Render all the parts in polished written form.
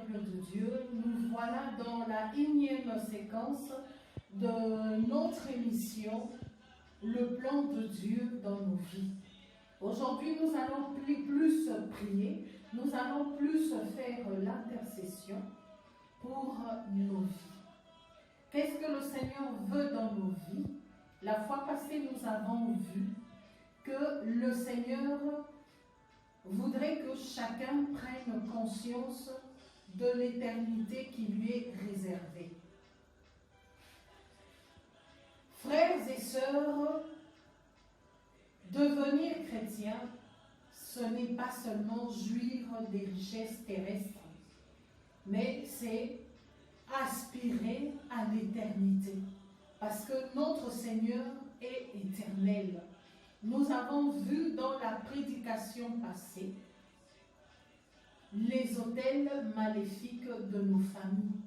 peuple de Dieu, nous voilà dans la énième séquence de notre émission « Le plan de Dieu dans nos vies ». Aujourd'hui, nous allons plus prier, nous allons plus faire l'intercession pour nos vies. Qu'est-ce que le Seigneur veut dans nos vies? La fois passée, nous avons vu que le Seigneur voudrait que chacun prenne conscience de l'éternité qui lui est réservée. Frères et sœurs, devenir chrétien, ce n'est pas seulement jouir des richesses terrestres, mais c'est aspirer à l'éternité, parce que notre Seigneur est éternel. Nous avons vu dans la prédication passée les autels maléfiques de nos familles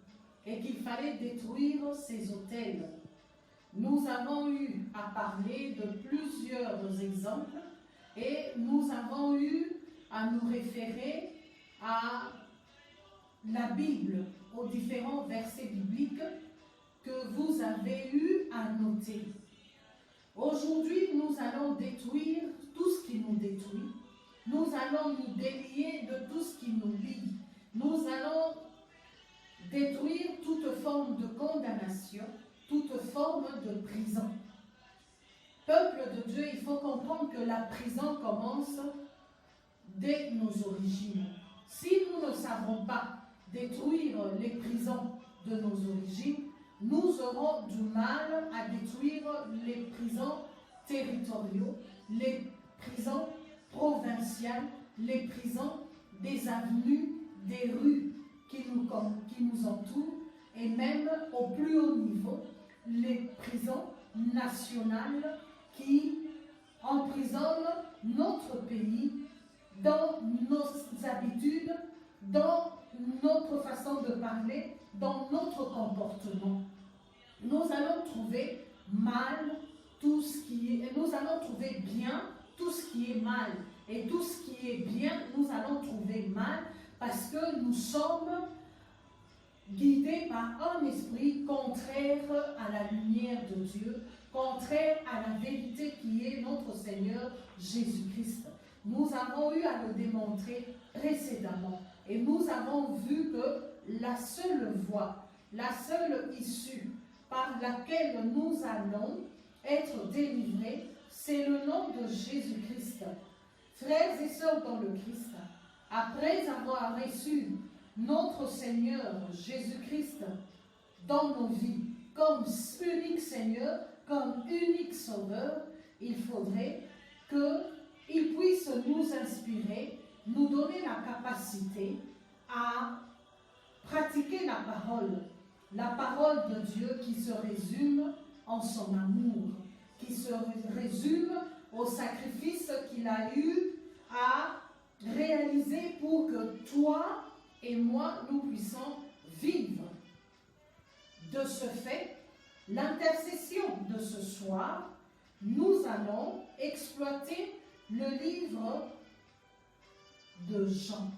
et qu'il fallait détruire ces autels. Nous avons eu à parler de plusieurs exemples et nous avons eu à nous référer à la Bible, aux différents versets bibliques que vous avez eu à noter. Aujourd'hui, nous allons détruire tout ce qui nous détruit. Nous allons nous délier de tout ce qui nous lie. Nous allons détruire toute forme de condamnation, toute forme de prison. Peuple de Dieu, il faut comprendre que la prison commence dès nos origines. Si nous ne savons pas détruire les prisons de nos origines, nous aurons du mal à détruire les prisons territoriaux, les prisons provinciales, les prisons des avenues, des rues qui nous entourent, et même au plus haut niveau, les prisons nationales qui emprisonnent notre pays dans nos habitudes, dans notre façon de parler, dans notre comportement. Nous allons trouver mal tout ce qui est, nous allons trouver bien tout ce qui est mal. Et tout ce qui est bien, nous allons trouver mal parce que nous sommes guidés par un esprit contraire à la lumière de Dieu, contraire à la vérité qui est notre Seigneur Jésus-Christ. Nous avons eu à le démontrer précédemment et nous avons vu que la seule voie, la seule issue par laquelle nous allons être délivrés, c'est le nom de Jésus-Christ. Frères et sœurs dans le Christ, après avoir reçu notre Seigneur Jésus-Christ dans nos vies comme unique Seigneur, comme unique Sauveur, il faudrait qu'il puisse nous inspirer, nous donner la capacité à pratiquer la parole de Dieu qui se résume en son amour, qui se résume au sacrifice qu'il a eu à réaliser pour que toi et moi, nous puissions vivre. De ce fait, l'intercession de ce soir, nous allons exploiter le livre de Jean,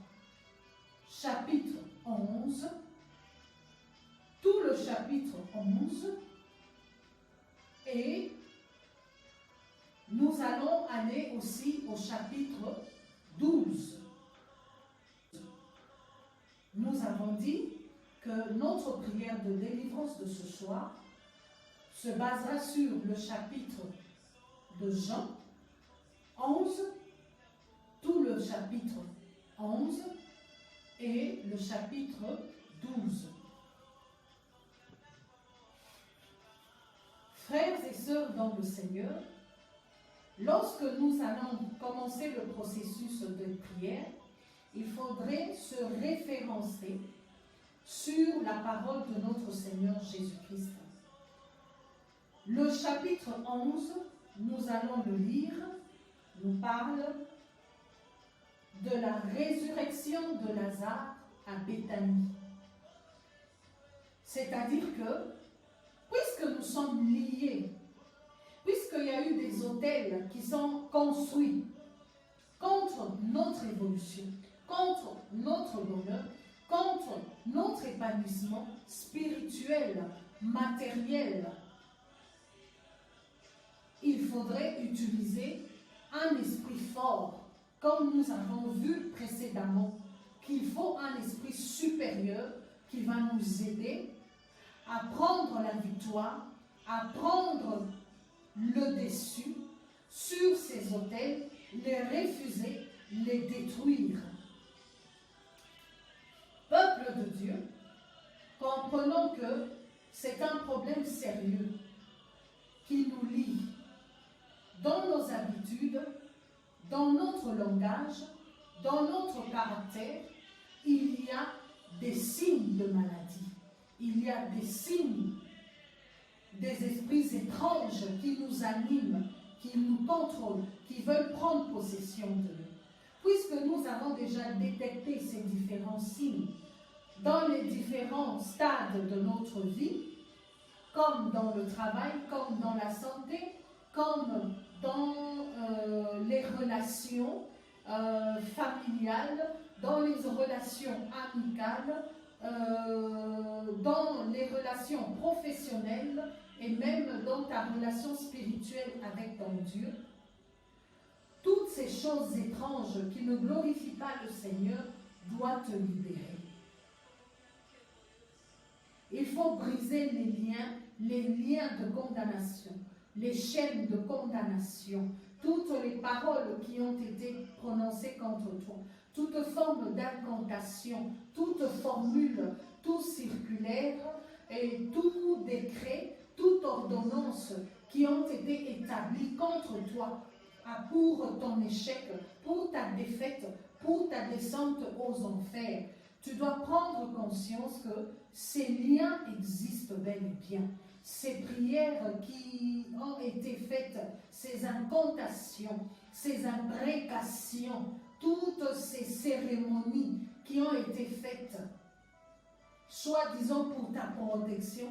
chapitre 11, tout le chapitre 11, et nous allons aller aussi au chapitre 12. Nous avons dit que notre prière de délivrance de ce soir se basera sur le chapitre de Jean 11, tout le chapitre 11 et le chapitre 12. Frères et sœurs dans le Seigneur, lorsque nous allons commencer le processus de prière, il faudrait se référencer sur la parole de notre Seigneur Jésus-Christ. Le chapitre 11, nous allons le lire, nous parle de la résurrection de Lazare à Béthanie. C'est-à-dire que, puisque nous sommes liés, puisqu'il y a eu des autels qui sont construits contre notre évolution, contre notre bonheur, contre épanouissement spirituel, matériel. Il faudrait utiliser un esprit fort, comme nous avons vu précédemment, qu'il faut un esprit supérieur qui va nous aider à prendre la victoire, à prendre le dessus sur ces autels, les refuser, les détruire. Peuple de Dieu, comprenons que c'est un problème sérieux qui nous lie dans nos habitudes, dans notre langage, dans notre caractère. Il y a des signes de maladie, il y a des signes des esprits étranges qui nous animent, qui nous contrôlent, qui veulent prendre possession de nous. Puisque nous avons déjà détecté ces différents signes dans les différents stades de notre vie, comme dans le travail, comme dans la santé, comme dans les relations familiales, dans les relations amicales, dans les relations professionnelles et même dans ta relation spirituelle avec ton Dieu. Toutes ces choses étranges qui ne glorifient pas le Seigneur doivent te libérer. Il faut briser les liens de condamnation, les chaînes de condamnation, toutes les paroles qui ont été prononcées contre toi, toute forme d'incantation, toute formule, tout circulaire et tout décret, toute ordonnance qui ont été établies contre toi pour ton échec, pour ta défaite, pour ta descente aux enfers. Tu dois prendre conscience que ces liens existent bel et bien. Ces prières qui ont été faites, ces incantations, ces imprécations, toutes ces cérémonies qui ont été faites, soi-disant pour ta protection,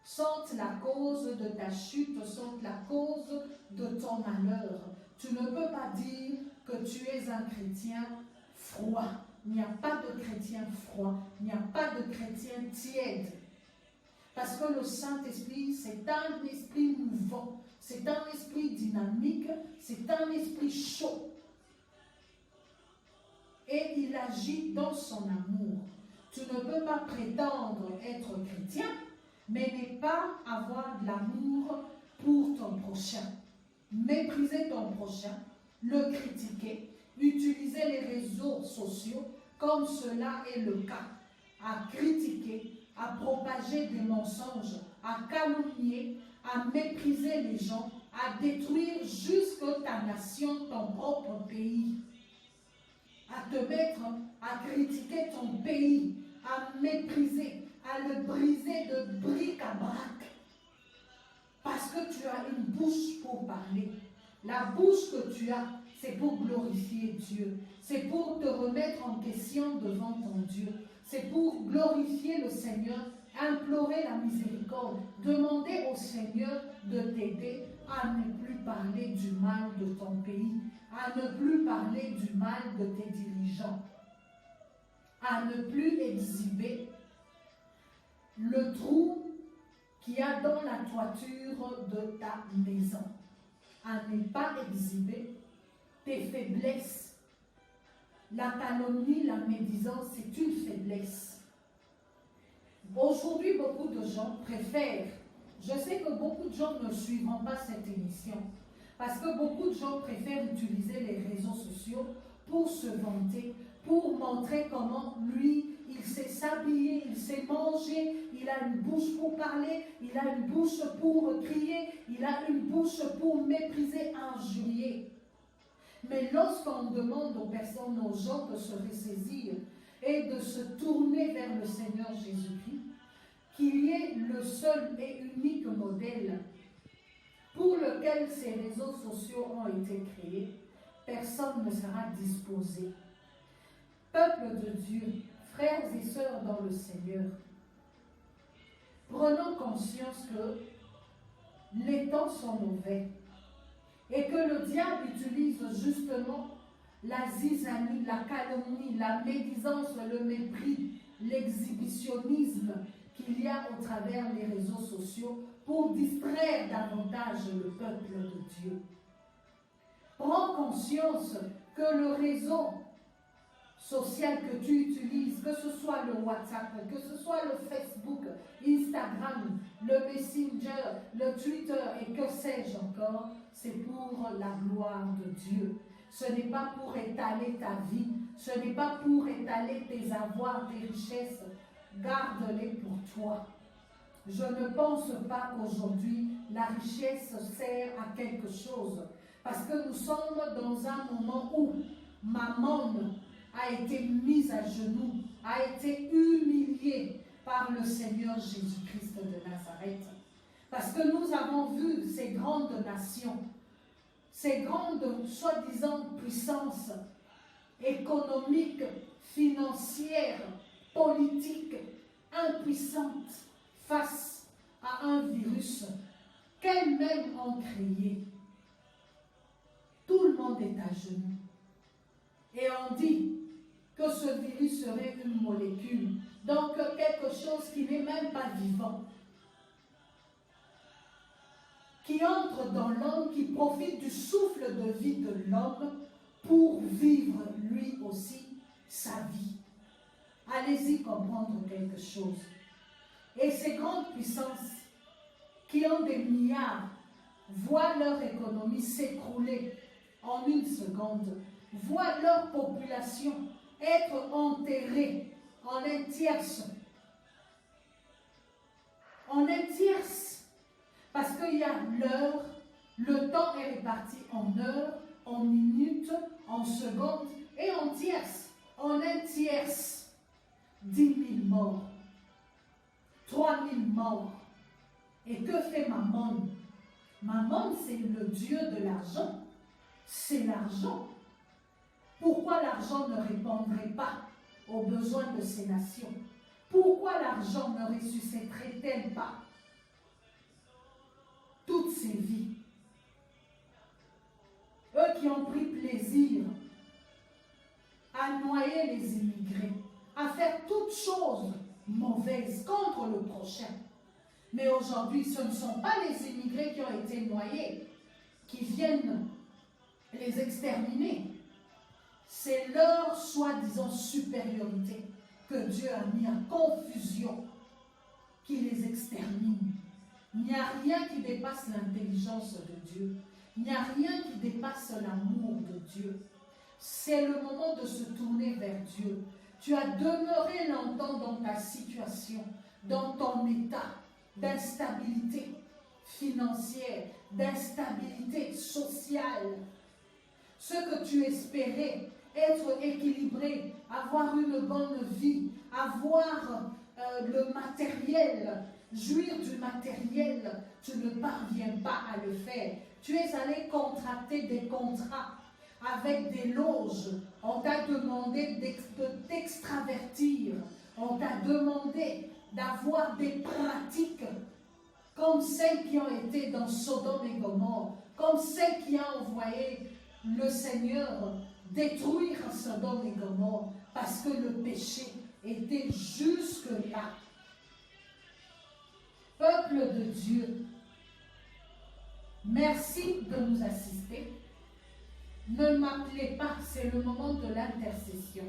sont la cause de ta chute, sont la cause de ton malheur. Tu ne peux pas dire que tu es un chrétien froid. Il n'y a pas de chrétien froid, il n'y a pas de chrétien tiède. Parce que le Saint-Esprit, c'est un esprit mouvant, c'est un esprit dynamique, c'est un esprit chaud. Et il agit dans son amour. Tu ne peux pas prétendre être chrétien, mais ne pas avoir de l'amour pour ton prochain. Mépriser ton prochain, le critiquer, utiliser les réseaux sociaux comme cela est le cas, à critiquer, à propager des mensonges, à calomnier, à mépriser les gens, à détruire jusque ta nation, ton propre pays, à te mettre à critiquer ton pays, à mépriser, à le briser de bric à brac, parce que tu as une bouche pour parler. La bouche que tu as, c'est pour glorifier Dieu. C'est pour te remettre en question devant ton Dieu. C'est pour glorifier le Seigneur, implorer la miséricorde, demander au Seigneur de t'aider à ne plus parler du mal de ton pays, à ne plus parler du mal de tes dirigeants, à ne plus exhiber le trou qu'il y a dans la toiture de ta maison, à ne pas exhiber tes faiblesses. La calomnie, la médisance, c'est une faiblesse. Aujourd'hui, beaucoup de gens préfèrent, je sais que beaucoup de gens ne suivront pas cette émission, parce que beaucoup de gens préfèrent utiliser les réseaux sociaux pour se vanter, pour montrer comment lui, il sait s'habiller, il sait manger, il a une bouche pour parler, il a une bouche pour crier, il a une bouche pour mépriser, injurier. Mais lorsqu'on demande aux personnes, aux gens de se ressaisir et de se tourner vers le Seigneur Jésus-Christ, qu'il y ait le seul et unique modèle pour lequel ces réseaux sociaux ont été créés, personne ne sera disposé. Peuple de Dieu, frères et sœurs dans le Seigneur, prenons conscience que les temps sont mauvais et que le diable utilise justement la zizanie, la calomnie, la médisance, le mépris l'exhibitionnisme qu'il y a au travers des réseaux sociaux pour distraire davantage le peuple de Dieu. Prends conscience que le réseau social que tu utilises, que ce soit le WhatsApp, que ce soit le Facebook, Instagram, le Messenger, le Twitter et que sais-je encore, c'est pour la gloire de Dieu. Ce n'est pas pour étaler ta vie, ce n'est pas pour étaler tes avoirs, tes richesses. Garde-les pour toi. Je ne pense pas qu'aujourd'hui la richesse sert à quelque chose. Parce que nous sommes dans un moment où Mammon a été mise à genoux, a été humiliée par le Seigneur Jésus-Christ de Nazareth. Parce que nous avons vu ces grandes nations, ces grandes soi-disant puissances économiques, financières, politiques, impuissantes face à un virus qu'elles-mêmes ont créé. Tout le monde est à genoux. Et on dit que ce virus serait une molécule, donc quelque chose qui n'est même pas vivant, qui entre dans l'homme, qui profite du souffle de vie de l'homme pour vivre lui aussi sa vie. Allez-y comprendre quelque chose. Et ces grandes puissances qui ont des milliards voient leur économie s'écrouler en une seconde, voient leur population être enterrée en un tierce. En un tierce. Parce qu'il y a l'heure, le temps est réparti en heures, en minutes, en secondes et en tierces. En un tierce. 10 000 morts. 3 000 morts. Et que fait Mammon? Mammon, c'est le dieu de l'argent. C'est l'argent. Pourquoi l'argent ne répondrait pas aux besoins de ces nations? Pourquoi l'argent ne ressusciterait-elle pas toutes ces vies? Eux qui ont pris plaisir à noyer les immigrés, à faire toutes choses mauvaises contre le prochain. Mais aujourd'hui, ce ne sont pas les immigrés qui ont été noyés, qui viennent les exterminer. C'est leur soi-disant supériorité que Dieu a mis en confusion, qui les extermine. Il n'y a rien qui dépasse l'intelligence de Dieu. Il n'y a rien qui dépasse l'amour de Dieu. C'est le moment de se tourner vers Dieu. Tu as demeuré longtemps dans ta situation, dans ton état d'instabilité financière, d'instabilité sociale. Ce que tu espérais, être équilibré, avoir une bonne vie, avoir le matériel, jouir du matériel, tu ne parviens pas à le faire. Tu es allé contracter des contrats avec des loges. On t'a demandé de t'extravertir. On t'a demandé d'avoir des pratiques comme celles qui ont été dans Sodome et Gomorrhe, comme celles qui ont envoyé le Seigneur détruire Sodome et Gomorrhe, parce que le péché était jusque-là. Peuple de Dieu, merci de nous assister. Ne m'appelez pas, c'est le moment de l'intercession.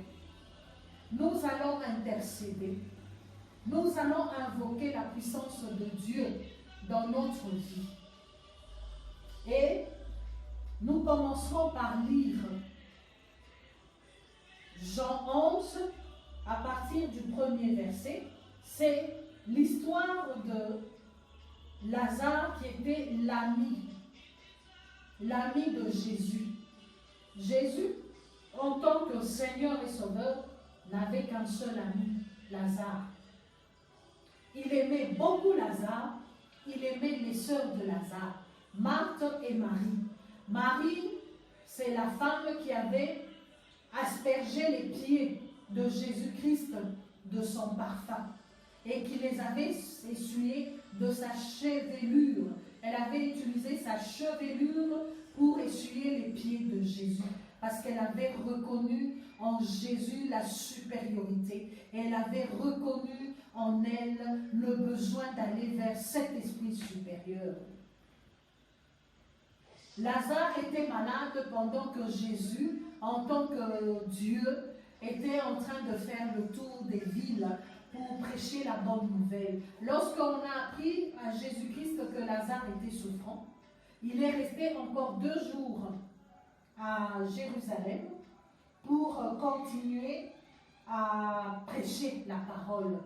Nous allons intercéder. Nous allons invoquer la puissance de Dieu dans notre vie. Et nous commencerons par lire Jean 11, à partir du premier verset. C'est l'histoire de Lazare qui était l'ami de Jésus. Jésus, en tant que Seigneur et Sauveur, n'avait qu'un seul ami, Lazare. Il aimait beaucoup Lazare, il aimait les sœurs de Lazare, Marthe et Marie. Marie, c'est la femme qui avait aspergé les pieds de Jésus-Christ de son parfum et qui les avait essuyés de sa chevelure. Elle avait utilisé sa chevelure pour essuyer les pieds de Jésus. parce qu'elle avait reconnu en Jésus la supériorité. Elle avait reconnu en elle le besoin d'aller vers cet esprit supérieur. Lazare était malade pendant que Jésus, en tant que Dieu, était en train de faire le tour des villes pour prêcher la bonne nouvelle. Lorsqu'on a appris à Jésus-Christ que Lazare était souffrant, il est resté encore 2 jours à Jérusalem pour continuer à prêcher la parole.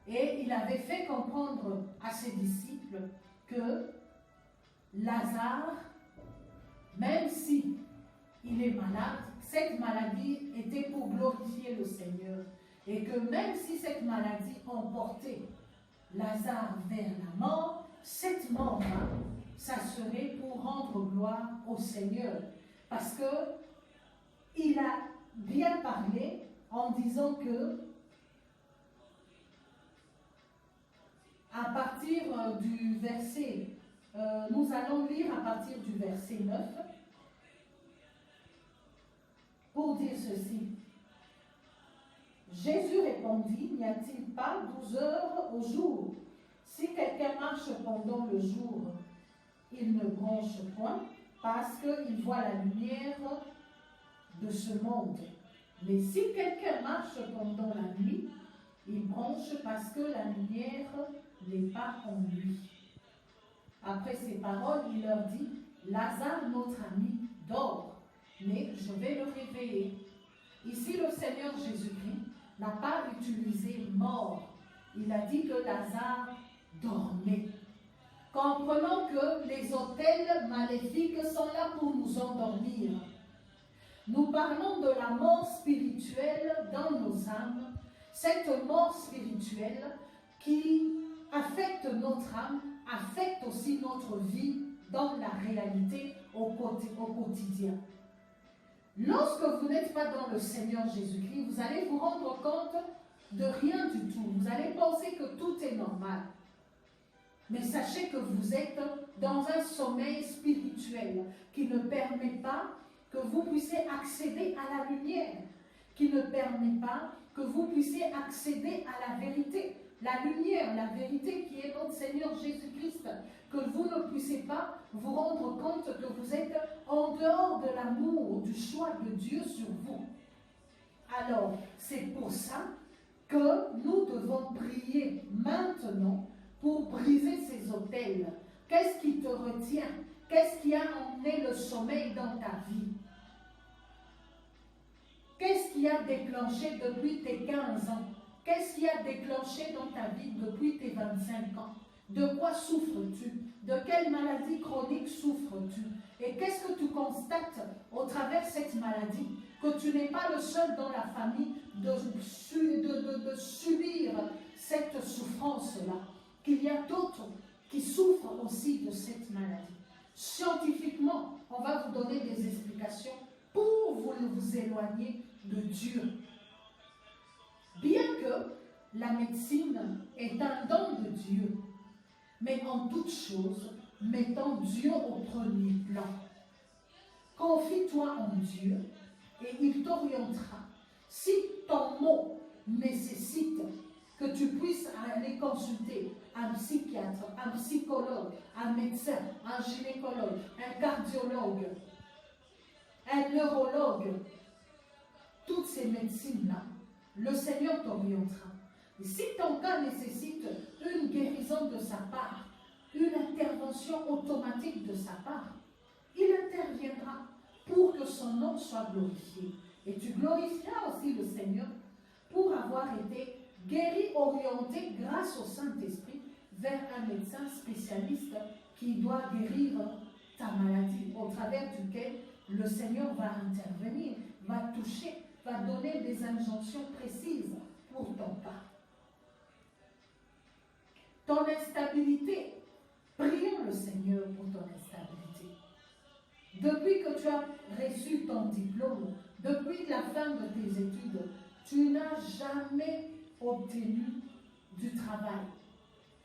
Et il avait fait comprendre à ses disciples que Lazare, même si il est malade, cette maladie était pour glorifier le Seigneur. Et que même si cette maladie emportait Lazare vers la mort, cette mort-là, ça serait pour rendre gloire au Seigneur. Parce que il a bien parlé en disant que à partir du verset, nous allons lire à partir du verset 9 pour dire ceci. Jésus répondit, n'y a-t-il pas 12 heures au jour? Si quelqu'un marche pendant le jour, il ne bronche point, parce qu'il voit la lumière de ce monde. Mais si quelqu'un marche pendant la nuit, il bronche parce que la lumière n'est pas en lui. Après ces paroles, il leur dit, Lazare, notre ami, dort, mais je vais le réveiller. Ici, le Seigneur Jésus-Christ n'a pas utilisé mort. Il a dit que Lazare dormait. Comprenons que les autels maléfiques sont là pour nous endormir. Nous parlons de la mort spirituelle dans nos âmes. Cette mort spirituelle qui affecte notre âme, affecte aussi notre vie dans la réalité au quotidien. Lorsque vous n'êtes pas dans le Seigneur Jésus-Christ, vous allez vous rendre compte de rien du tout. Vous allez penser que tout est normal. Mais sachez que vous êtes dans un sommeil spirituel qui ne permet pas que vous puissiez accéder à la lumière, qui ne permet pas que vous puissiez accéder à la vérité. La lumière, la vérité qui est notre Seigneur Jésus-Christ, que vous ne puissiez pas vous rendre compte que vous êtes en dehors de l'amour, du choix de Dieu sur vous. Alors, c'est pour ça que nous devons prier maintenant pour briser ces autels. Qu'est-ce qui te retient? Qu'est-ce qui a emmené le sommeil dans ta vie? Qu'est-ce qui a déclenché depuis tes 15 ans? Qu'est-ce qui a déclenché dans ta vie depuis tes 25 ans? De quoi souffres-tu? De quelle maladie chronique souffres-tu? Et qu'est-ce que tu constates au travers de cette maladie? Que tu n'es pas le seul dans la famille de subir cette souffrance-là. Qu'il y a d'autres qui souffrent aussi de cette maladie. Scientifiquement, on va vous donner des explications pour vous éloigner de Dieu. Bien que la médecine est un don de Dieu, mais en toute chose, mettons Dieu au premier plan. Confie-toi en Dieu et il t'orientera. Si ton mot nécessite que tu puisses aller consulter un psychiatre, un psychologue, un médecin, un gynécologue, un cardiologue, un neurologue, toutes ces médecines-là, le Seigneur t'orientera. Et si ton cas nécessite une guérison de sa part, une intervention automatique de sa part, il interviendra pour que son nom soit glorifié. Et tu glorifieras aussi le Seigneur pour avoir été guéri, orienté grâce au Saint-Esprit vers un médecin spécialiste qui doit guérir ta maladie, au travers duquel le Seigneur va intervenir, va toucher, va donner des injonctions précises pour ton cas. Ton instabilité, prions le Seigneur pour ton instabilité. Depuis que tu as reçu ton diplôme, depuis la fin de tes études, tu n'as jamais obtenu du travail.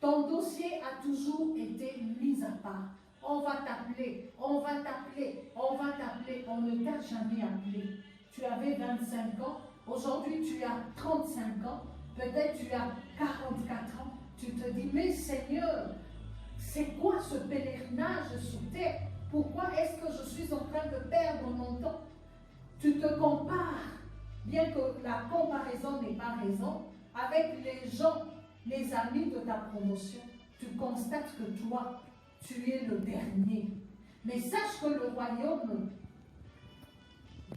Ton dossier a toujours été mis à part. on va t'appeler, on va t'appeler, on va t'appeler. On ne t'a jamais appelé. Tu avais 25 ans, aujourd'hui tu as 35 ans, peut-être tu as 44 ans. Tu te dis, mais Seigneur, c'est quoi ce pèlerinage sur terre? Pourquoi est-ce que je suis en train de perdre mon temps? Tu te compares, bien que la comparaison n'est pas raison, avec les gens, les amis de ta promotion. Tu constates que toi, tu es le dernier. Mais sache que le royaume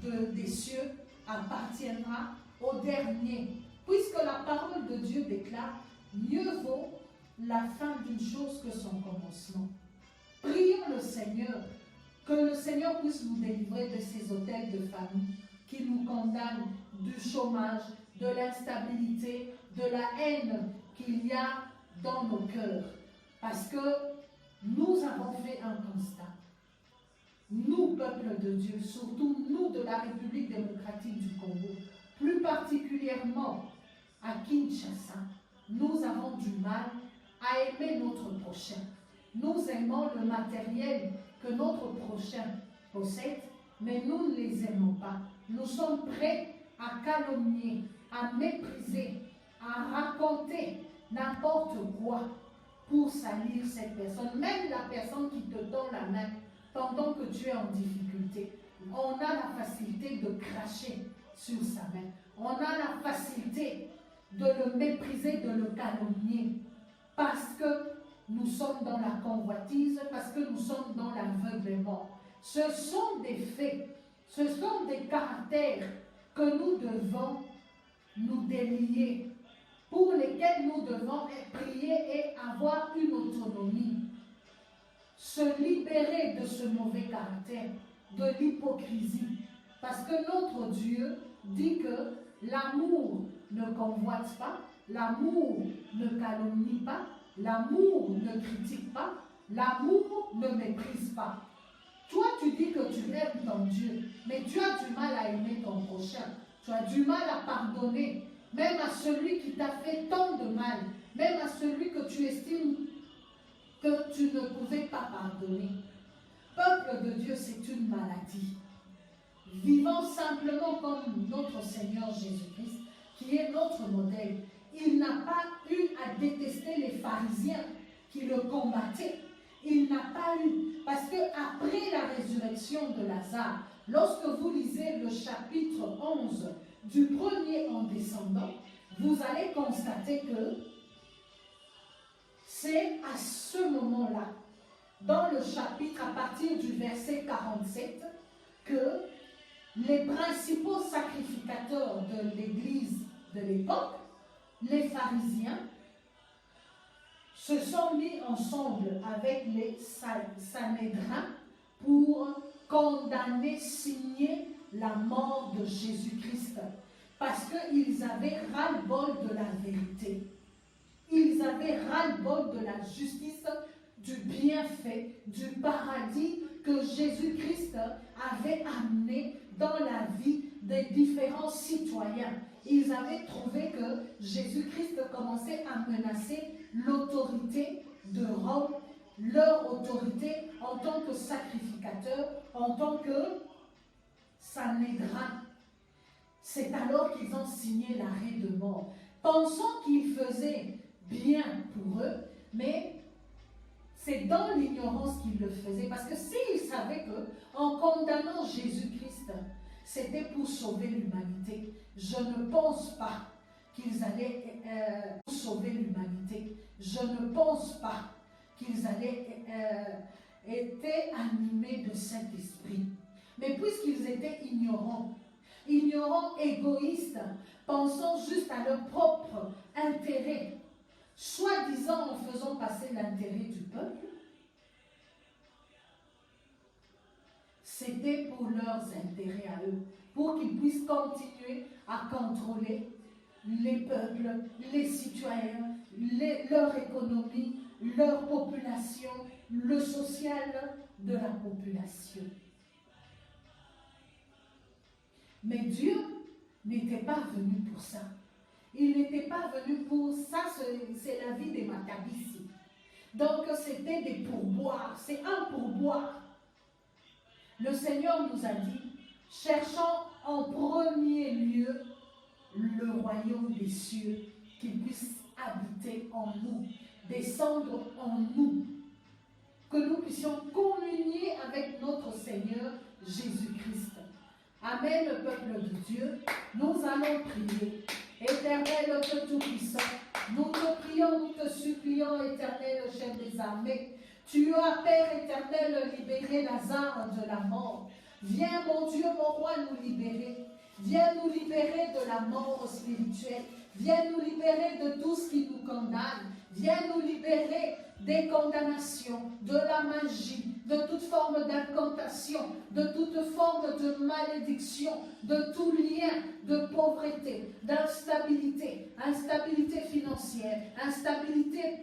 des cieux appartiendra au dernier. Puisque la parole de Dieu déclare, mieux vaut la fin d'une chose que son commencement. Prions le Seigneur, que le Seigneur puisse nous délivrer de ces hôtels de famille qui nous condamnent du chômage, de l'instabilité, de la haine qu'il y a dans nos cœurs. Parce que nous avons fait un constat. Nous, peuple de Dieu, surtout nous de la République démocratique du Congo, plus particulièrement à Kinshasa, nous avons du mal à aimer notre prochain. Nous aimons le matériel que notre prochain possède, mais nous ne les aimons pas. Nous sommes prêts à calomnier, à mépriser, à raconter n'importe quoi pour salir cette personne. Même la personne qui te tend la main pendant que tu es en difficulté. On a la facilité de cracher sur sa main. On a la facilité de le mépriser, de le calomnier. Parce que nous sommes dans la convoitise, parce que nous sommes dans l'aveuglement. Ce sont des faits, ce sont des caractères que nous devons nous délier, pour lesquels nous devons prier et avoir une autonomie. Se libérer de ce mauvais caractère, de l'hypocrisie. Parce que notre Dieu dit que l'amour ne convoite pas, l'amour ne calomnie pas, l'amour ne critique pas, l'amour ne méprise pas. Toi, tu dis que tu aimes ton Dieu, mais tu as du mal à aimer ton prochain. Tu as du mal à pardonner, même à celui qui t'a fait tant de mal, même à celui que tu estimes que tu ne pouvais pas pardonner. Peuple de Dieu, c'est une maladie. Vivons simplement comme notre Seigneur Jésus-Christ, qui est notre modèle. Il n'a pas eu à détester les pharisiens qui le combattaient. Il n'a pas eu, parce qu'après la résurrection de Lazare, lorsque vous lisez le chapitre 11, du premier en descendant, vous allez constater que c'est à ce moment-là, dans le chapitre, à partir du verset 47, que les principaux sacrificateurs de l'Église de l'époque, les pharisiens, se sont mis ensemble avec les Sanhédrins pour condamner, signer la mort de Jésus-Christ. Parce qu'ils avaient ras-le-bol de la vérité. Ils avaient ras-le-bol de la justice, du bienfait, du paradis que Jésus-Christ avait amené dans la vie des différents citoyens. Ils avaient trouvé que Jésus-Christ commençait à menacer l'autorité de Rome, leur autorité en tant que sacrificateur, en tant que Sanhédrin. C'est alors qu'ils ont signé l'arrêt de mort, pensant qu'ils faisaient bien pour eux, mais c'est dans l'ignorance qu'ils le faisaient. Parce que s'ils savaient qu'en condamnant Jésus-Christ, c'était pour sauver l'humanité, je ne pense pas qu'ils allaient sauver l'humanité. Je ne pense pas qu'ils allaient être animés de Saint-Esprit. Mais puisqu'ils étaient ignorants, égoïstes, pensant juste à leur propre intérêt, soi-disant en faisant passer l'intérêt du peuple, c'était pour leurs intérêts à eux, pour qu'ils puissent continuer à contrôler les peuples, les citoyens, leur économie, leur population, le social de la population. Mais Dieu n'était pas venu pour ça. Il n'était pas venu pour ça, c'est la vie des Maccabées. Donc c'était des pourboires, c'est un pourboire. Le Seigneur nous a dit, cherchons en premier lieu le royaume des cieux, qu'il puisse habiter en nous, descendre en nous, que nous puissions communier avec notre Seigneur Jésus-Christ. Amen, le peuple de Dieu, nous allons prier. Éternel Dieu Tout-Puissant, nous te prions, nous te supplions, éternel chef des armées. Tu as, Père éternel, libéré Lazare de la mort. Viens, mon Dieu, mon roi, nous libérer. Viens nous libérer de la mort spirituelle. Viens nous libérer de tout ce qui nous condamne. Viens nous libérer des condamnations, de la magie, de toute forme d'incantation, de toute forme de malédiction, de tout lien de pauvreté, d'instabilité, instabilité financière, instabilité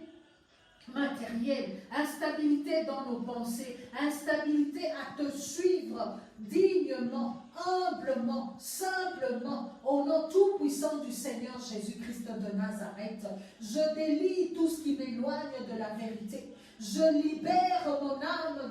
matérielle, instabilité dans nos pensées, instabilité à te suivre dignement, humblement, simplement, au nom tout-puissant du Seigneur Jésus-Christ de Nazareth. Je délie tout ce qui m'éloigne de la vérité. Je libère mon âme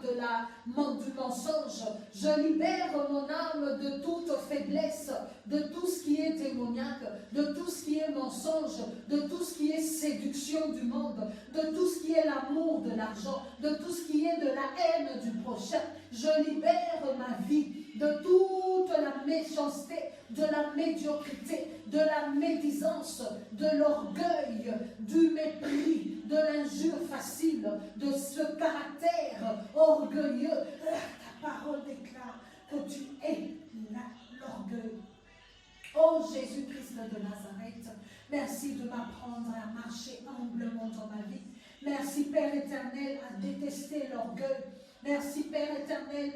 du mensonge. Je libère mon âme de toute faiblesse, de tout ce qui est démoniaque, de tout ce qui est mensonge, de tout ce qui est séduction du monde, de tout ce qui est l'amour de l'argent, de tout ce qui est de la haine du prochain. Je libère ma vie de toute la méchanceté, de la médiocrité, de la médisance, de l'orgueil, du mépris, de l'injure facile, de ce caractère orgueilleux. Ta parole déclare que tu es l'orgueil. Oh Jésus-Christ de Nazareth, merci de m'apprendre à marcher humblement dans ma vie. Merci Père éternel à détester l'orgueil. Merci Père éternel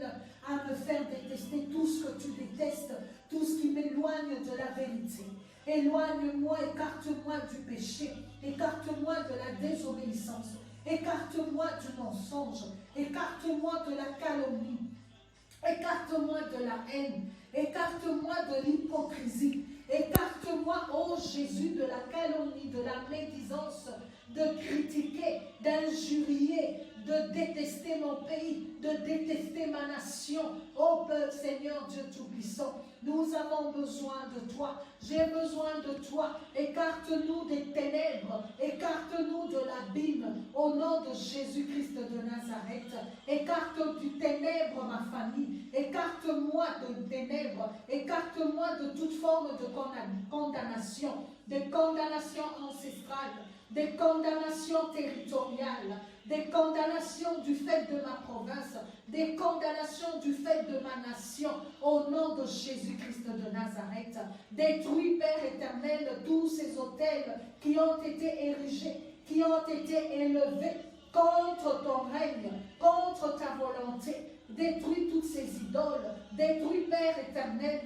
à me faire détester tout ce que tu détestes, tout ce qui m'éloigne de la vérité. Éloigne-moi, écarte-moi du péché, écarte-moi de la désobéissance, écarte-moi du mensonge, écarte-moi de la calomnie, écarte-moi de la haine, écarte-moi de l'hypocrisie, écarte-moi, ô Jésus, de la calomnie, de la médisance, de critiquer, d'injurier, de détester mon pays, de détester ma nation. Ô Seigneur Dieu Tout-Puissant, nous avons besoin de toi. J'ai besoin de toi. Écarte-nous des ténèbres. Écarte-nous de l'abîme. Au nom de Jésus-Christ de Nazareth. Écarte du ténèbre ma famille. Écarte-moi de ténèbres. Écarte-moi de toute forme de condamnation. De condamnation ancestrale. Des condamnations territoriales, des condamnations du fait de ma province, des condamnations du fait de ma nation, au nom de Jésus-Christ de Nazareth. Détruis, Père éternel, tous ces autels qui ont été érigés, qui ont été élevés contre ton règne, contre ta volonté. Détruis toutes ces idoles, détruis, Père éternel,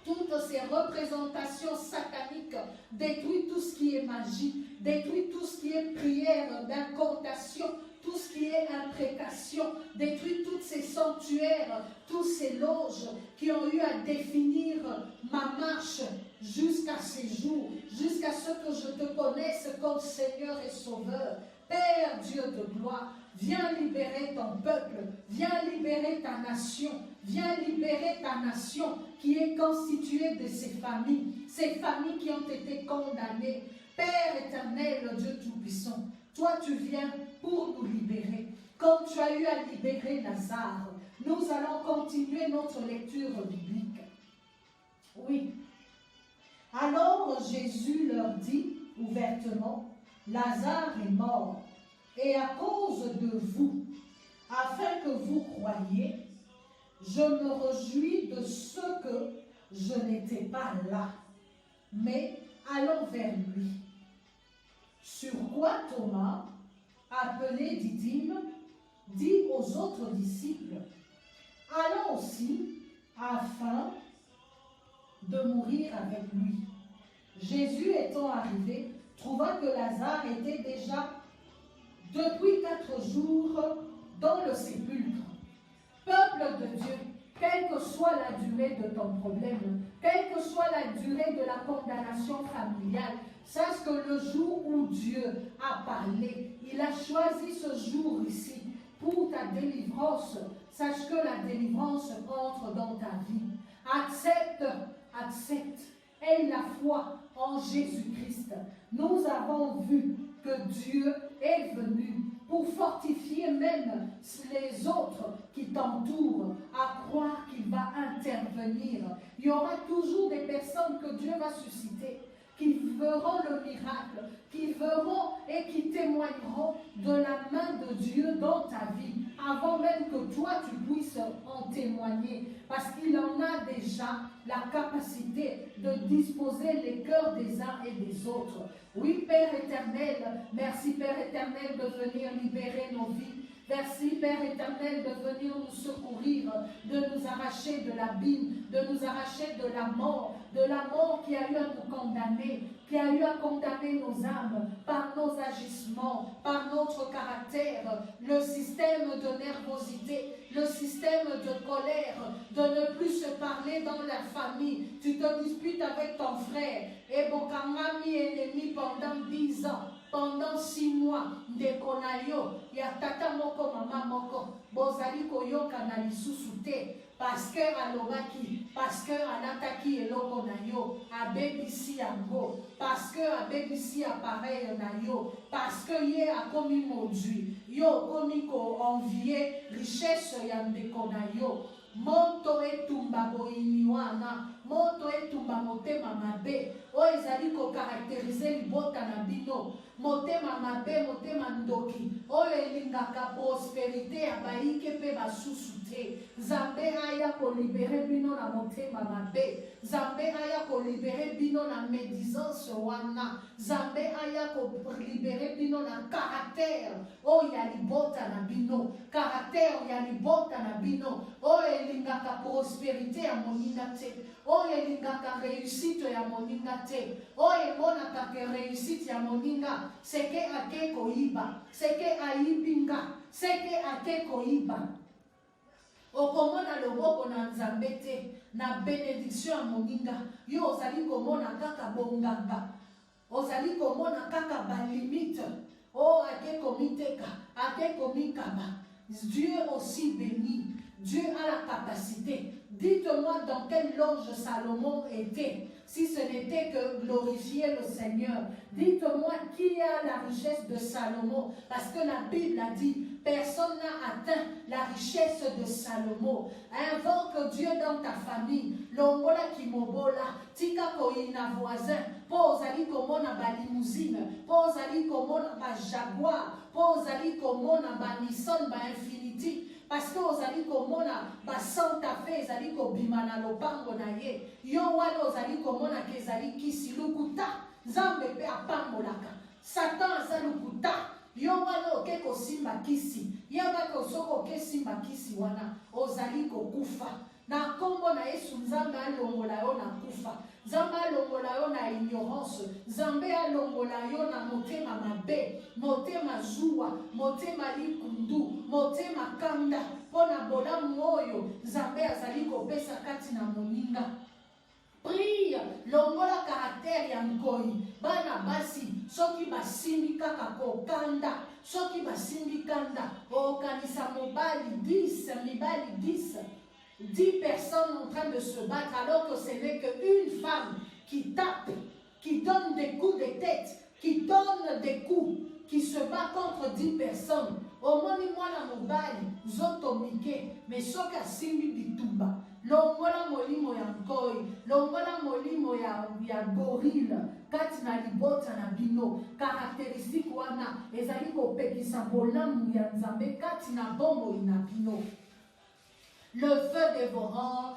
toutes ces représentations sataniques, détruis tout ce qui est magie, détruis tout ce qui est prière d'incantation, tout ce qui est imprécation, détruis tous ces sanctuaires, tous ces loges qui ont eu à définir ma marche jusqu'à ces jours, jusqu'à ce que je te connaisse comme Seigneur et Sauveur. Père Dieu de gloire, viens libérer ton peuple, viens libérer ta nation, viens libérer ta nation qui est constituée de ces familles qui ont été condamnées. Père éternel, Dieu Tout-Puissant, toi tu viens pour nous libérer, comme tu as eu à libérer Lazare. Nous allons continuer notre lecture biblique. Oui. Alors Jésus leur dit ouvertement, Lazare est mort, et à cause de vous, afin que vous croyiez, je me réjouis de ce que je n'étais pas là, mais allons vers lui. Sur quoi Thomas, appelé Didyme, dit aux autres disciples, allons aussi afin de mourir avec lui. Jésus étant arrivé, trouva que Lazare était déjà depuis 4 jours dans le sépulcre. Peuple de Dieu, quelle que soit la durée de ton problème, quelle que soit la durée de la condamnation familiale, sache que le jour où Dieu a parlé, il a choisi ce jour ici pour ta délivrance. Sache que la délivrance entre dans ta vie. Accepte, accepte. Aie la foi en Jésus-Christ. Nous avons vu que Dieu est venu pour fortifier même les autres qui t'entourent, à croire qu'il va intervenir. Il y aura toujours des personnes que Dieu va susciter, qui verront le miracle, qui verront et qui témoigneront de la main de Dieu dans ta vie, avant même que toi tu puisses en témoigner, parce qu'il en a déjà la capacité de disposer les cœurs des uns et des autres. Oui, Père éternel, merci Père éternel de venir libérer nos vies. Merci Père éternel de venir nous secourir, de nous arracher de l'abîme, de nous arracher de la mort qui a eu à nous condamner, qui a eu à condamner nos âmes par nos agissements, par notre caractère, le système de nervosité, le système de colère, de ne plus se parler dans la famille. Tu te disputes avec ton frère et Bokangami ennemi pendant 10 ans. Pendant 6 mois, ndekonayo ya tata moko mama moko bozali koyoka na lisusu te parce que alobaki, parce que alataki eloko na yo abebisi yango, parce que abebisi appareil na yo, parce que ye akomi modui yo komi ko envier richesse ya ndeko na yo. Moto etumba boyini wana, moto etumba motema mabe oyo ezali kokarakterize libota na bino, motema mabe, motema ndoki oyo elingaka prosperité ya bayike mpe basusu te. Nzambe aya kolibere bino na motema mabe, Nzambe aya kolibere bino na médisance wana, Nzambe aya kolibere bino na caractère oyo ya libota na bino, caractère ya libota na bino oyo elingaka prosperité ya moninga te, oyo elingaka réussite ya moninga te, oyo emonaka ke réussite ya moninga seke ake koyiba, seke ayibinga, seke ake koyiba. Okomona loboko na Nzambe te, na bénédiction ya moninga yo ozali komona kaka bonganga, ozali komona kaka balimite, oh ake komiteka, ake komikaba. Dieu aussi bénit. Dieu a la capacité. Dites-moi dans quelle loge Salomon était, si ce n'était que glorifier le Seigneur. Dites-moi qui a la richesse de Salomon, parce que la Bible a dit, personne n'a atteint la richesse de Salomon. Invoque Dieu dans ta famille. Longola kimobola, tika koina voisin, posali komona ba limousine, posali komona ba Jaguar, posali komona ba Nissan, ba Infinity. Parce que ozali komona ba Santa Fe ezali kobima na lopango na ye. Yo wana ozali komona ke ezali kisi lukuta. Nzambe pe apambolaka. Satan aza lukuta. Yo wana oke kosimba kisi. Yaba kosoko oke simba kisi wana ozali kokufa. Na kombo na Yesu Nzambe alongola yo na kufa. Nzambe alongola yo na ignorance. Nzambe alongola yo na motema mabe, motema zuwa, motema likundu, motema kanda. Pona bolamu oyo Nzambe azali kopesa kati na moninga. Prie, longola caractère ya nkoi. Bana basi, soki basimbi kaka kokanda, soki basimbi kanda, okanisa mobali 10, mibali 10. 10 personnes en train de se battre alors que ce n'est qu'une femme qui tape, qui donne des coups de tête, qui donne des coups, qui se bat contre 10 personnes. Au moins, moi, la mobile, zotomike, mais soka simbi bitumba. Longola molimo ya nkoi, longola molimo ya gorille, kati na libota na bino, caractéristique wana, ezali kopekisa bolamu ya Nzambe kati na bombo ina bino. Le feu dévorant,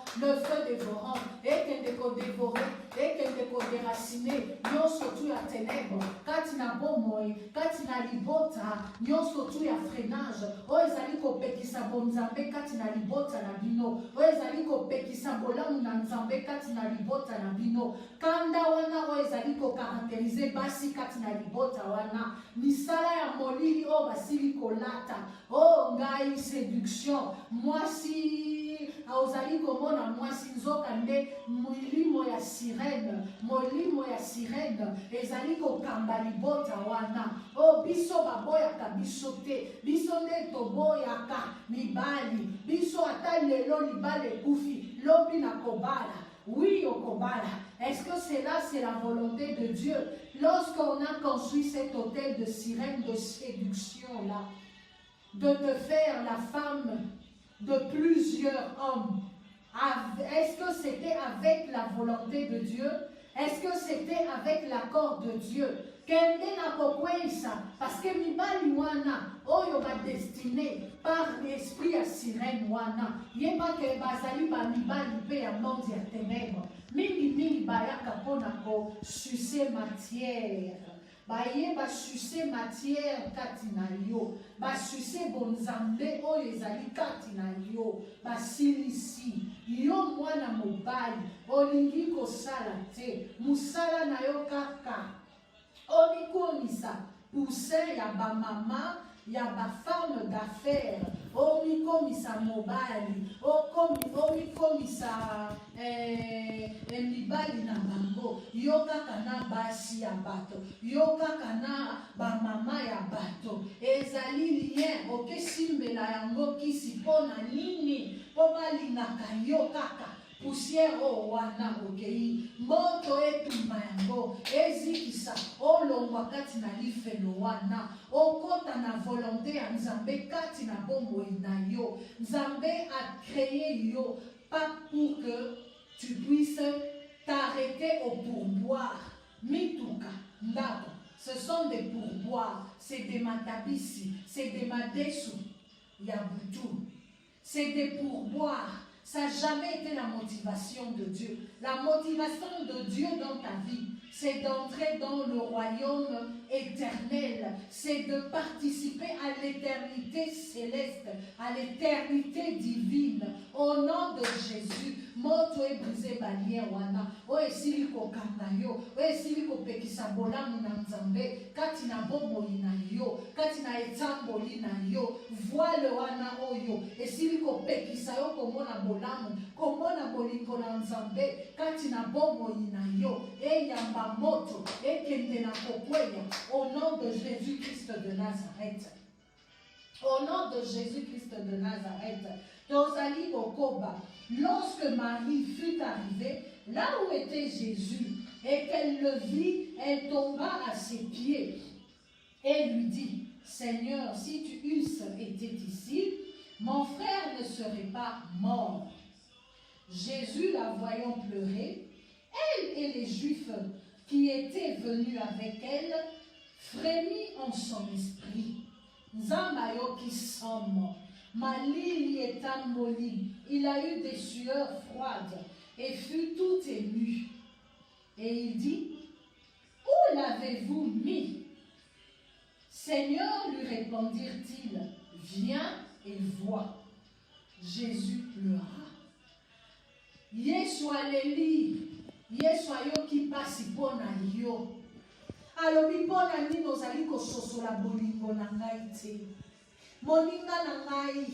et qu'elle dévorer, et qu'elle déraciner, nyon surtout à ténèbres, katina bomoi, katina libota, nyon surtout à freinage, o ezali ko pekisa bonzambe katina libota na bino, o ezali ko pekisa bolamu na nzambe katina libota na bino, kanda wana o ezali ko caractériser basi katina libota wana, misala ya molili o basili kolata, o ngai séduction, moi si aozali komona mwasi nzoka nde molimo ya sirene ezali kokamba libota wana. O biso baboyaka biso te, biso nde toboyaka mibali, biso ata lelo libala ekufi lobi na kobala. Oui, okobala. Est-ce que c'est la volonté de Dieu? Lorsqu'on a construit cet hôtel de sirène de séduction là, de te faire la femme de plusieurs hommes, est-ce que c'était avec la volonté de Dieu? Est-ce que c'était avec l'accord de Dieu? Kende na kokwesa, parce que mibali wana oyo ba destiné par l'esprit à sirène wana yeba ke bazali ba mibali pe ya monde ya ténèbres mingi bayaka pona ko sucer matière, bayeba sucer matière kati na yo, ba sucer bonzambe oyo ezali kati na yo, basilisi yo mwana mobali olingi kosala te musala na yo kaka omikomisa poussin ya ba mama ya ba femme d'affaires, omikomisa mobali, omikomisa mibali na bango, yo kaka na basi ya bato, yo kaka na ba mama ya bato, ezali lien okesimbela yango kisi pona nini po balingaka yo kaka poussière wana okei moto etumba yango ezikisa olongwa kati na lifelo wana okota na volonté ya Nzambe kati na bomoi na yo. Nzambe a créé yo pas pour que tu puisses t'arrêter au pourboire. Mituka ndako, ce sont des pourboires, c'est des matabisi, c'est des madesu ya butu, c'est des pourboires. Ça n'a jamais été la motivation de Dieu. La motivation de Dieu dans ta vie, c'est d'entrer dans le royaume éternel. C'est de participer à l'éternité céleste, à l'éternité divine. Au nom de Jésus, moto e brisé balien wana. O esili ko kangayo, o esili ko pekisa bolamu na Nzambe, kati na bomoi na yo, kati na etamboli na yo, voile wana oyo, esili ko pekisa yo komona bolamu, komona bolingo na Nzambe, kati na bomoi na yo, e yamba moto, e kende na kokweya, au nom de Jésus-Christ de Nazareth. Au nom de Jésus-Christ de Nazareth. Tozali Bokoba. Lorsque Marie fut arrivée, là où était Jésus, et qu'elle le vit, elle tomba à ses pieds et lui dit, Seigneur, si tu eusses été ici, mon frère ne serait pas mort. Jésus, la voyant pleurer, elle et les Juifs qui étaient venus avec elle, frémit en son esprit. Nzambayo qui somme, Malili et Tamboli, il a eu des sueurs froides et fut tout ému. Et il dit, où l'avez-vous mis? Seigneur, lui répondirent-ils, viens et vois. Jésus pleura. Yesu aleli, Yesu ayo ki pasi pona yo. Alobi pona nini ozali kososola bolingo na ngai te. Moninga na ngai,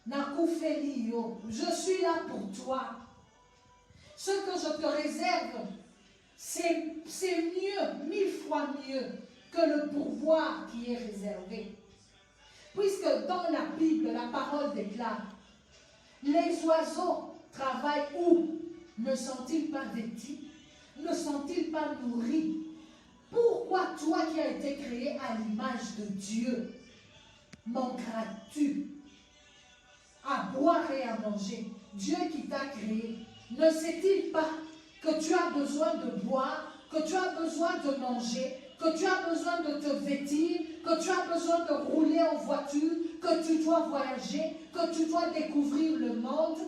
nakufeli yo. Je suis là pour toi. Ce que je te réserve, c'est mieux, 1000 fois mieux que le pourboire qui est réservé. Puisque dans la Bible, la parole déclare, les oiseaux travaillent où? Ne sont-ils pas vêtus? Ne sont-ils pas nourris? Pourquoi toi qui as été créé à l'image de Dieu, manqueras-tu à boire et à manger? Dieu qui t'a créé, ne sait-il pas que tu as besoin de boire, que tu as besoin de manger, que tu as besoin de te vêtir, que tu as besoin de rouler en voiture, que tu dois voyager, que tu dois découvrir le monde?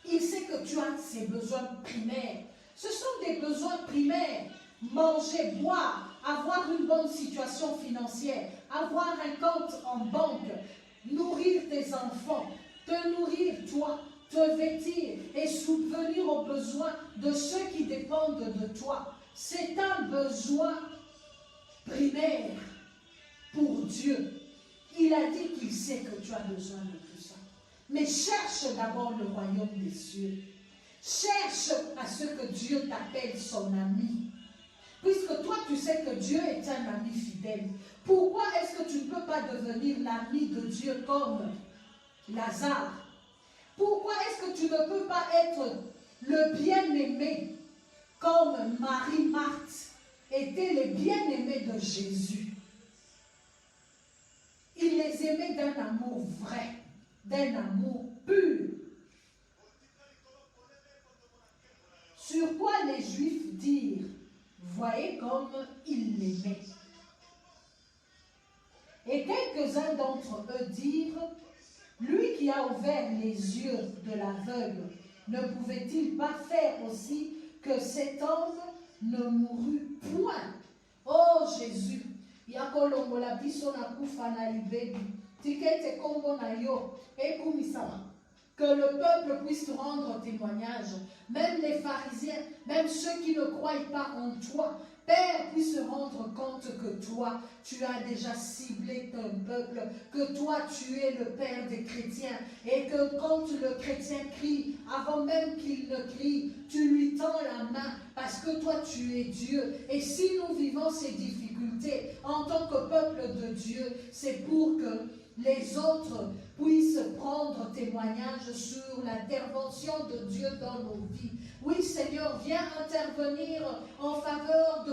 Il sait que tu as ces besoins primaires. Ce sont des besoins primaires. Manger, boire, avoir une bonne situation financière, avoir un compte en banque, nourrir tes enfants, te nourrir toi, te vêtir et subvenir aux besoins de ceux qui dépendent de toi. C'est un besoin primaire pour Dieu. Il a dit qu'il sait que tu as besoin de tout ça. Mais cherche d'abord le royaume des cieux. Cherche à ce que Dieu t'appelle son ami. Puisque toi, tu sais que Dieu est un ami fidèle. Pourquoi est-ce que tu ne peux pas devenir l'ami de Dieu comme Lazare? Pourquoi est-ce que tu ne peux pas être le bien-aimé comme Marie-Marthe était les bien-aimés de Jésus? Il les aimait d'un amour vrai, d'un amour pur. Sur quoi les Juifs dirent, voyez comme il l'aimait. Et quelques-uns d'entre eux dirent, lui qui a ouvert les yeux de l'aveugle, ne pouvait-il pas faire aussi que cet homme ne mourût point? Oh Jésus, yakolongola biso na kufa na libebi, tikete kombo na yo, ekumisama. Que le peuple puisse rendre témoignage, même les pharisiens, même ceux qui ne croient pas en toi, Père, puisse se rendre compte que toi, tu as déjà ciblé ton peuple, que toi, tu es le Père des chrétiens, et que quand le chrétien crie, avant même qu'il ne crie, tu lui tends la main, parce que toi, tu es Dieu. Et si nous vivons ces difficultés en tant que peuple de Dieu, c'est pour que les autres puissent prendre témoignage sur l'intervention de Dieu dans nos vies. Oui, Seigneur, viens intervenir en faveur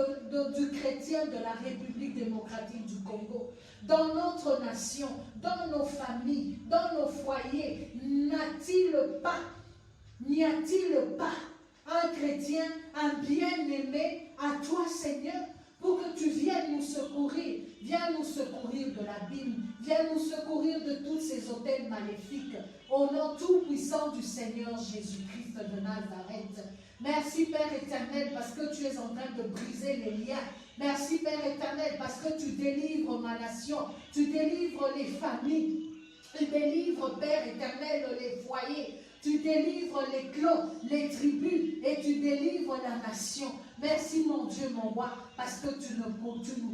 du chrétien de la République démocratique du Congo, dans notre nation, dans nos familles, dans nos foyers. N'y a-t-il pas un chrétien, un bien-aimé à toi, Seigneur, pour que tu viennes nous secourir? Viens nous secourir de l'abîme. Viens nous secourir de tous ces autels maléfiques. Au nom tout-puissant du Seigneur Jésus-Christ de Nazareth. Merci Père éternel parce que tu es en train de briser les liens. Merci Père éternel parce que tu délivres ma nation. Tu délivres les familles. Tu délivres Père éternel les foyers. Tu délivres les clans, les tribus et tu délivres la nation. Merci mon Dieu, mon roi, parce que tu nous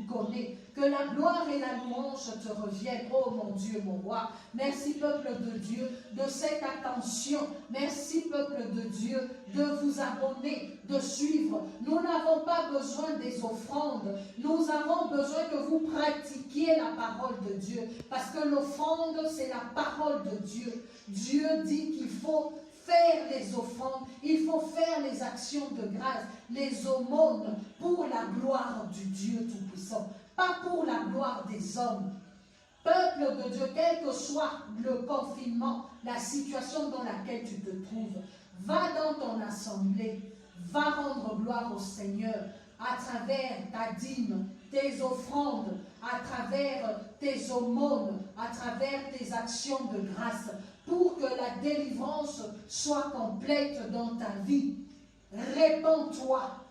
connais. Que la gloire et la louange te reviennent, oh mon Dieu, mon roi. Merci peuple de Dieu de cette attention. Merci peuple de Dieu de vous abonner, de suivre. Nous n'avons pas besoin des offrandes. Nous avons besoin que vous pratiquiez la parole de Dieu. Parce que l'offrande, c'est la parole de Dieu. Dieu dit qu'il faut faire les offrandes, il faut faire les actions de grâce, les aumônes pour la gloire du Dieu Tout-Puissant, pas pour la gloire des hommes. Peuple de Dieu, quel que soit le confinement, la situation dans laquelle tu te trouves, va dans ton assemblée, va rendre gloire au Seigneur à travers ta dîme, tes offrandes, à travers tes aumônes, à travers tes actions de grâce, pour que la délivrance soit complète dans ta vie. Répands-toi,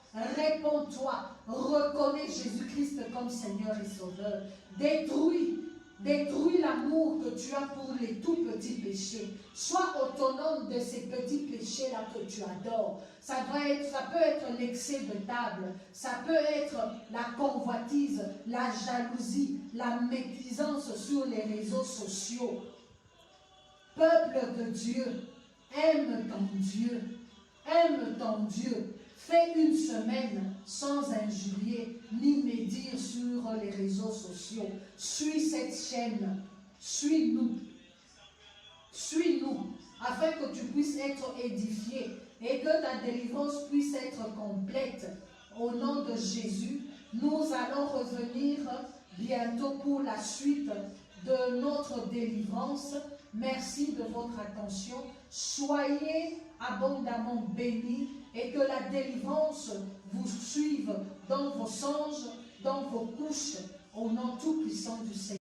reconnais Jésus-Christ comme Seigneur et Sauveur. Détruis l'amour que tu as pour les tout petits péchés. Sois autonome de ces petits péchés-là que tu adores. Ça peut être l'excès de table, ça peut être la convoitise, la jalousie, la médisance sur les réseaux sociaux. Peuple de Dieu, aime ton Dieu. Fais une semaine sans injurier ni médire sur les réseaux sociaux. Suis cette chaîne, suis-nous, afin que tu puisses être édifié et que ta délivrance puisse être complète. Au nom de Jésus, nous allons revenir bientôt pour la suite de notre délivrance. Merci de votre attention. Soyez abondamment bénis et que la délivrance vous suive dans vos songes, dans vos couches, au nom tout puissant du Seigneur.